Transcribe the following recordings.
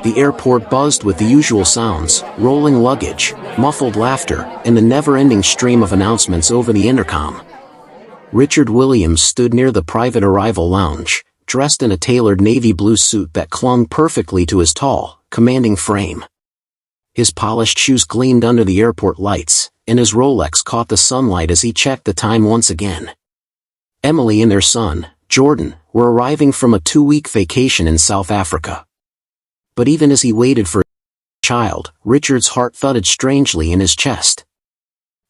The airport buzzed with the usual sounds: rolling luggage, muffled laughter, and the never-ending stream of announcements over the intercom. Richard Williams stood near the private arrival lounge, dressed in a tailored navy blue suit that clung perfectly to his tall, commanding frame. His polished shoes gleamed under the airport lights, and his Rolex caught the sunlight as he checked the time once again. Emily and their son, Jordan, were arriving from a 2-week vacation in South Africa. But even as he waited for his child, Richard's heart thudded strangely in his chest.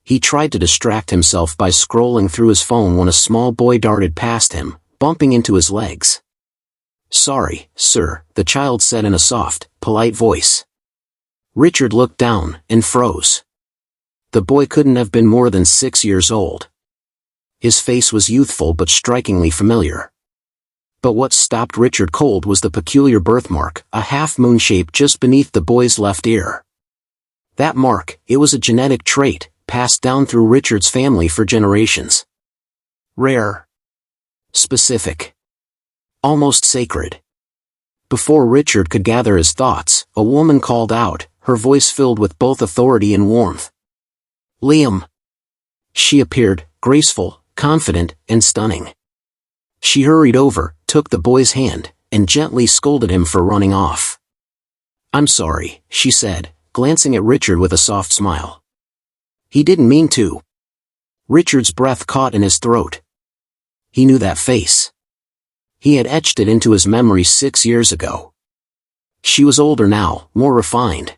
He tried to distract himself by scrolling through his phone when a small boy darted past him, bumping into his legs. "Sorry, sir," the child said in a soft, polite voice. Richard looked down and froze. The boy couldn't have been more than 6 years old. His face was youthful but strikingly familiar. But what stopped Richard cold was the peculiar birthmark, a half-moon shape just beneath the boy's left ear. That mark, it was a genetic trait, passed down through Richard's family for generations. Rare. Specific. Almost sacred. Before Richard could gather his thoughts, a woman called out, her voice filled with both authority and warmth. "Liam." She appeared, graceful, confident, and stunning. She hurried over, took the boy's hand, and gently scolded him for running off. "I'm sorry," she said, glancing at Richard with a soft smile. "He didn't mean to." Richard's breath caught in his throat. He knew that face. He had etched it into his memory 6 years ago. She was older now, more refined.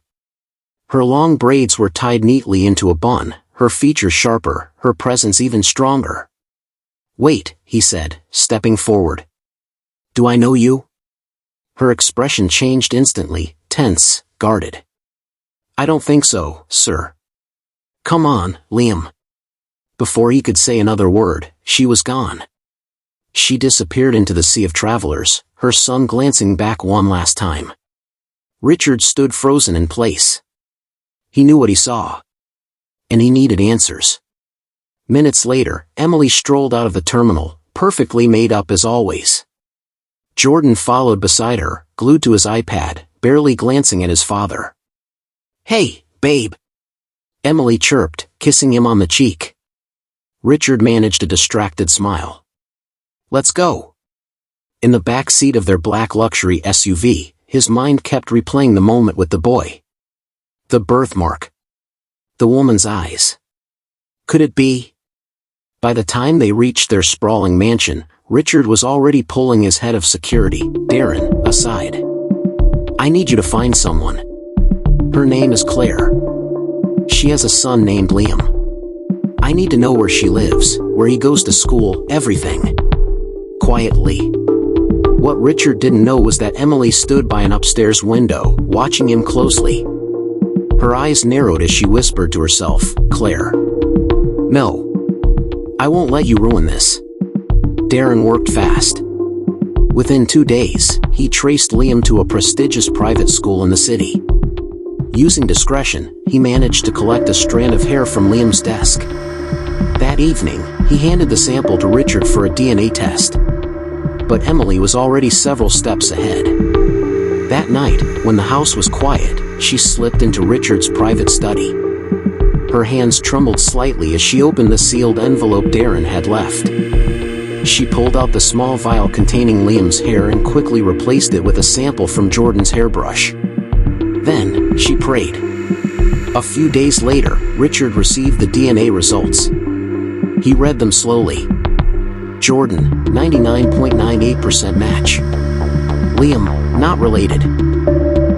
Her long braids were tied neatly into a bun, her features sharper, her presence even stronger. "Wait," he said, stepping forward. "Do I know you?" Her expression changed instantly, tense, guarded. "I don't think so, sir." "Come on, Liam." Before he could say another word, she was gone. She disappeared into the sea of travelers, her son glancing back one last time. Richard stood frozen in place. He knew what he saw. And he needed answers. Minutes later, Emily strolled out of the terminal, perfectly made up as always. Jordan followed beside her, glued to his iPad, barely glancing at his father. "Hey, babe," Emily chirped, kissing him on the cheek. Richard managed a distracted smile. "Let's go." In the back seat of their black luxury SUV, his mind kept replaying the moment with the boy. The birthmark. The woman's eyes. Could it be? By the time they reached their sprawling mansion, Richard was already pulling his head of security, Darren, aside. "I need you to find someone. Her name is Claire. She has a son named Liam. I need to know where she lives, where he goes to school, everything." Quietly. What Richard didn't know was that Emily stood by an upstairs window, watching him closely. Her eyes narrowed as she whispered to herself, "Claire. No. I won't let you ruin this." Darren worked fast. Within 2 days, he traced Liam to a prestigious private school in the city. Using discretion, he managed to collect a strand of hair from Liam's desk. That evening, he handed the sample to Richard for a DNA test. But Emily was already several steps ahead. That night, when the house was quiet, she slipped into Richard's private study. Her hands trembled slightly as she opened the sealed envelope Darren had left. She pulled out the small vial containing Liam's hair and quickly replaced it with a sample from Jordan's hairbrush. Then, she prayed. A few days later, Richard received the DNA results. He read them slowly. Jordan, 99.98% match. Liam, not related.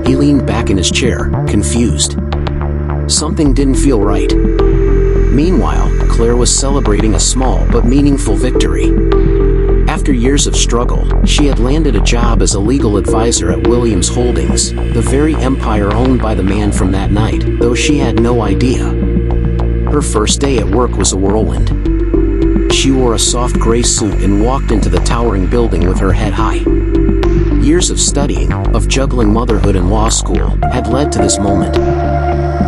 He leaned back in his chair, confused. Something didn't feel right. Meanwhile, Claire was celebrating a small but meaningful victory. After years of struggle, she had landed a job as a legal advisor at Williams Holdings, the very empire owned by the man from that night, though she had no idea. Her first day at work was a whirlwind. She wore a soft gray suit and walked into the towering building with her head high. Years of studying, of juggling motherhood and law school, had led to this moment.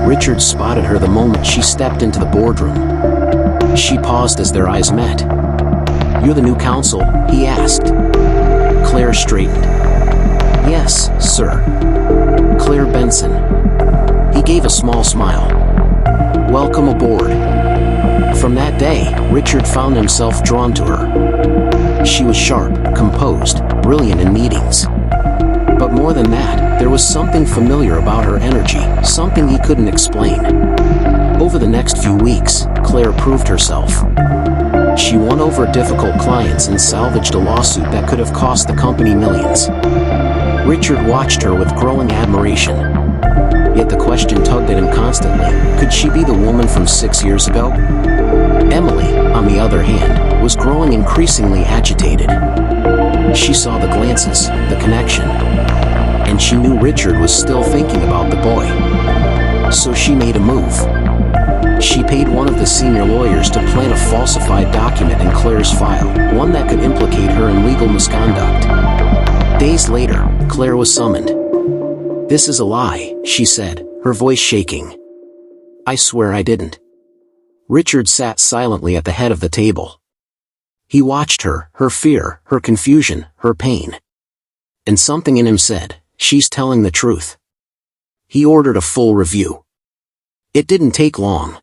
Richard spotted her the moment she stepped into the boardroom. She paused as their eyes met. "You're the new counsel?" he asked. Claire straightened. "Yes, sir." ensign. He gave a small smile. "Welcome aboard." From that day, Richard found himself drawn to her. She was sharp, composed, brilliant in meetings. But more than that, there was something familiar about her energy, something he couldn't explain. Over the next few weeks, Claire proved herself. She won over difficult clients and salvaged a lawsuit that could have cost the company millions. Richard watched her with growing admiration. Yet the question tugged at him constantly: could she be the woman from 6 years ago? Emily, on the other hand, was growing increasingly agitated. She saw the glances, the connection, and she knew Richard was still thinking about the boy. So she made a move. She paid one of the senior lawyers to plant a falsified document in Claire's file, one that could implicate her in legal misconduct. Days later, Claire was summoned. "This is a lie," she said, her voice shaking. "I swear I didn't." Richard sat silently at the head of the table. He watched her fear, her confusion, her pain. And something in him said, "She's telling the truth." He ordered a full review. It didn't take long.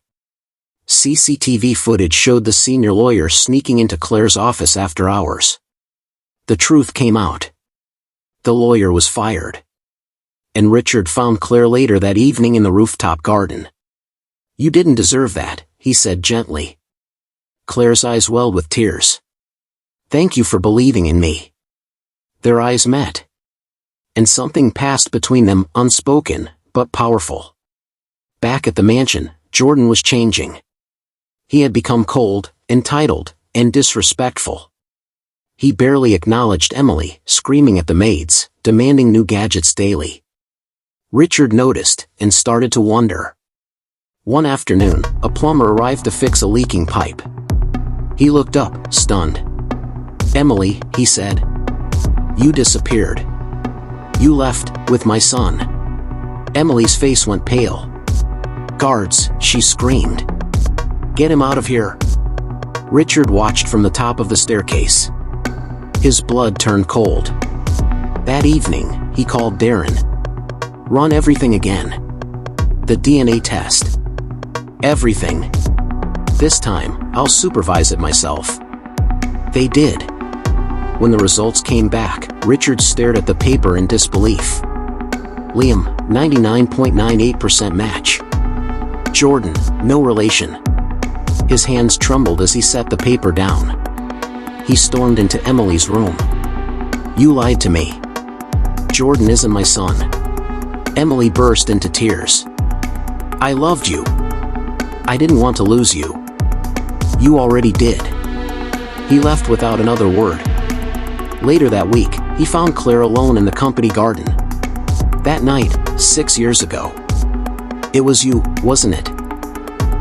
CCTV footage showed the senior lawyer sneaking into Claire's office after hours. The truth came out. The lawyer was fired. And Richard found Claire later that evening in the rooftop garden. "You didn't deserve that," he said gently. Claire's eyes welled with tears. "Thank you for believing in me." Their eyes met. And something passed between them, unspoken, but powerful. Back at the mansion, Jordan was changing. He had become cold, entitled, and disrespectful. He barely acknowledged Emily, screaming at the maids, demanding new gadgets daily. Richard noticed, and started to wonder. One afternoon, a plumber arrived to fix a leaking pipe. He looked up, stunned. "Emily," he said. "You disappeared. You left, with my son." Emily's face went pale. "Guards," she screamed. "Get him out of here." Richard watched from the top of the staircase. His blood turned cold. That evening, he called Darren. "Run everything again. The DNA test. Everything. This time, I'll supervise it myself." They did. When the results came back, Richard stared at the paper in disbelief. Liam, 99.98% match. Jordan, no relation. His hands trembled as he set the paper down. He stormed into Emily's room. "You lied to me. Jordan isn't my son." Emily burst into tears. "I loved you. I didn't want to lose you." "You already did." He left without another word. Later that week, he found Claire alone in the company garden. That night, 6 years ago. "It was you, wasn't it?"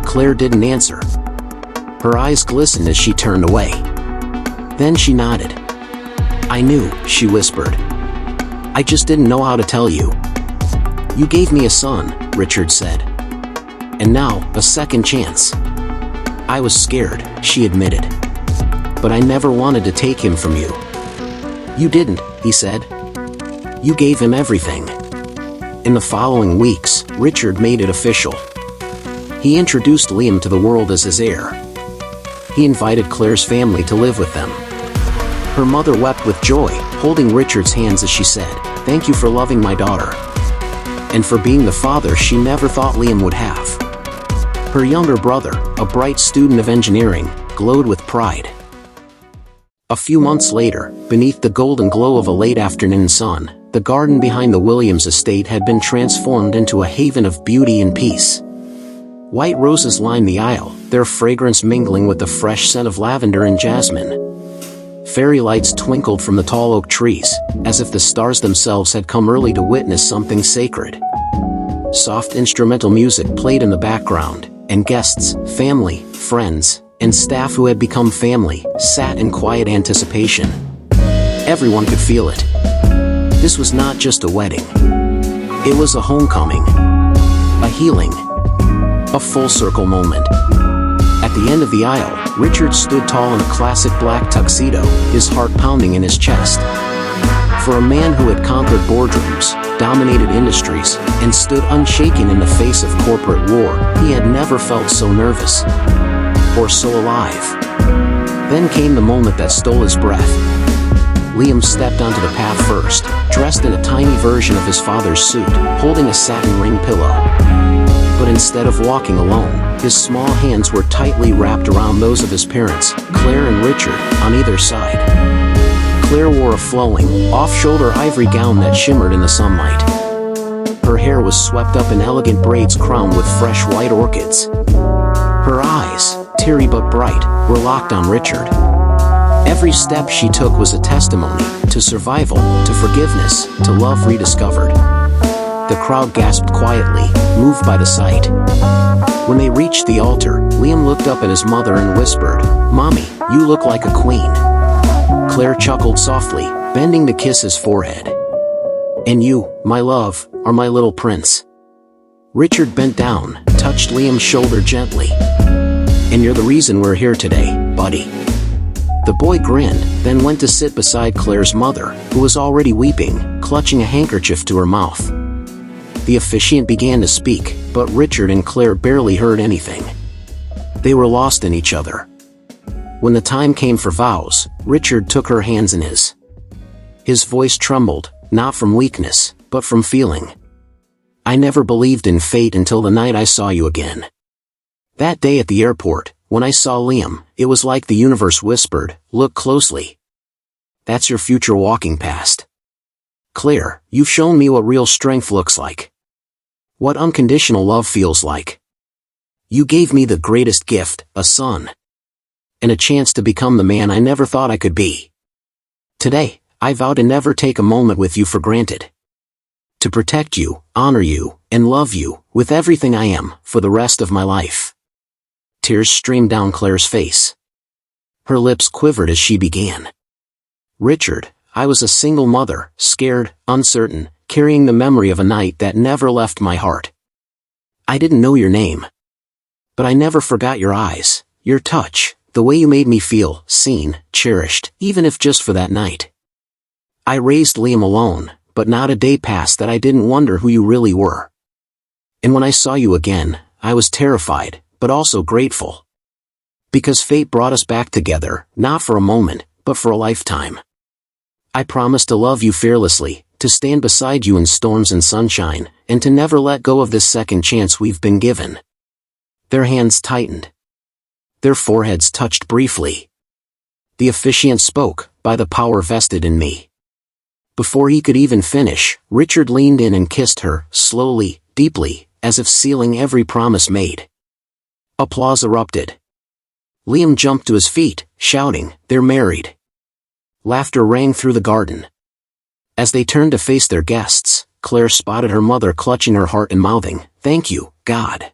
Claire didn't answer. Her eyes glistened as she turned away. Then she nodded. "I knew," she whispered. "I just didn't know how to tell you." "You gave me a son," Richard said. "And now, a second chance." "I was scared," she admitted. "But I never wanted to take him from you." "You didn't," he said. "You gave him everything." In the following weeks, Richard made it official. He introduced Liam to the world as his heir. He invited Claire's family to live with them. Her mother wept with joy, holding Richard's hands as she said, "Thank you for loving my daughter. And for being the father she never thought Liam would have." Her younger brother, a bright student of engineering, glowed with pride. A few months later, beneath the golden glow of a late afternoon sun, the garden behind the Williams estate had been transformed into a haven of beauty and peace. White roses lined the aisle, their fragrance mingling with the fresh scent of lavender and jasmine. Fairy lights twinkled from the tall oak trees, as if the stars themselves had come early to witness something sacred. Soft instrumental music played in the background, and guests, family, friends, and staff who had become family, sat in quiet anticipation. Everyone could feel it. This was not just a wedding. It was a homecoming. A healing. A full-circle moment. At the end of the aisle, Richard stood tall in a classic black tuxedo, his heart pounding in his chest. For a man who had conquered boardrooms, dominated industries, and stood unshaken in the face of corporate war, he had never felt so nervous. Or so alive. Then came the moment that stole his breath. Liam stepped onto the path first, dressed in a tiny version of his father's suit, holding a satin ring pillow. But instead of walking alone, his small hands were tightly wrapped around those of his parents, Claire and Richard, on either side. Claire wore a flowing, off-shoulder ivory gown that shimmered in the sunlight. Her hair was swept up in elegant braids crowned with fresh white orchids. Her eyes, teary but bright, were locked on Richard. Every step she took was a testimony to survival, to forgiveness, to love rediscovered. The crowd gasped quietly, moved by the sight. When they reached the altar, Liam looked up at his mother and whispered, "Mommy, you look like a queen." Claire chuckled softly, bending to kiss his forehead. "And you, my love, are my little prince." Richard bent down, touched Liam's shoulder gently. "And you're the reason we're here today, buddy." The boy grinned, then went to sit beside Claire's mother, who was already weeping, clutching a handkerchief to her mouth. The officiant began to speak, but Richard and Claire barely heard anything. They were lost in each other. When the time came for vows, Richard took her hands in his. His voice trembled, not from weakness, but from feeling. "I never believed in fate until the night I saw you again. That day at the airport, when I saw Liam, it was like the universe whispered, 'Look closely. That's your future walking past. Claire, you've shown me what real strength looks like. What unconditional love feels like. You gave me the greatest gift, a son. And a chance to become the man I never thought I could be. Today, I vow to never take a moment with you for granted. To protect you, honor you, and love you, with everything I am, for the rest of my life." Tears streamed down Claire's face. Her lips quivered as she began. "Richard, I was a single mother, scared, uncertain, carrying the memory of a night that never left my heart. I didn't know your name. But I never forgot your eyes, your touch, the way you made me feel seen, cherished, even if just for that night. I raised Liam alone, but not a day passed that I didn't wonder who you really were. And when I saw you again, I was terrified, but also grateful. Because fate brought us back together, not for a moment, but for a lifetime. I promise to love you fearlessly, to stand beside you in storms and sunshine, and to never let go of this second chance we've been given." Their hands tightened. Their foreheads touched briefly. The officiant spoke, "By the power vested in me." Before he could even finish, Richard leaned in and kissed her, slowly, deeply, as if sealing every promise made. Applause erupted. Liam jumped to his feet, shouting, "They're married." Laughter rang through the garden. As they turned to face their guests, Claire spotted her mother clutching her heart and mouthing, "Thank you, God."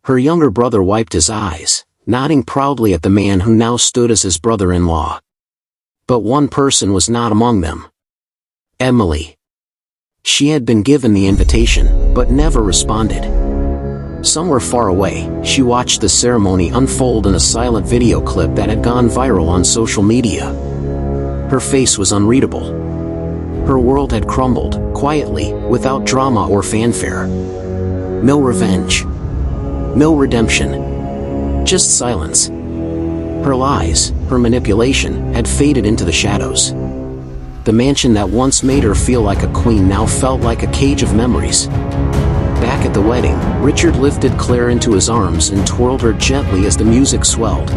Her younger brother wiped his eyes, nodding proudly at the man who now stood as his brother-in-law. But one person was not among them. Emily. She had been given the invitation, but never responded. Somewhere far away, she watched the ceremony unfold in a silent video clip that had gone viral on social media. Her face was unreadable. Her world had crumbled, quietly, without drama or fanfare. No revenge. No redemption. Just silence. Her lies, her manipulation, had faded into the shadows. The mansion that once made her feel like a queen now felt like a cage of memories. Back at the wedding, Richard lifted Claire into his arms and twirled her gently as the music swelled.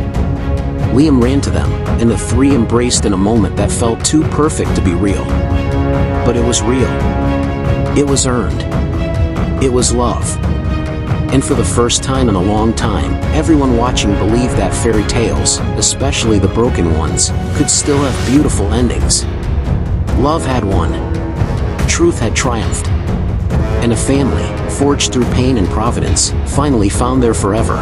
Liam ran to them, and the three embraced in a moment that felt too perfect to be real. But it was real. It was earned. It was love. And for the first time in a long time, everyone watching believed that fairy tales, especially the broken ones, could still have beautiful endings. Love had won. Truth had triumphed. And a family, forged through pain and providence, finally found their forever.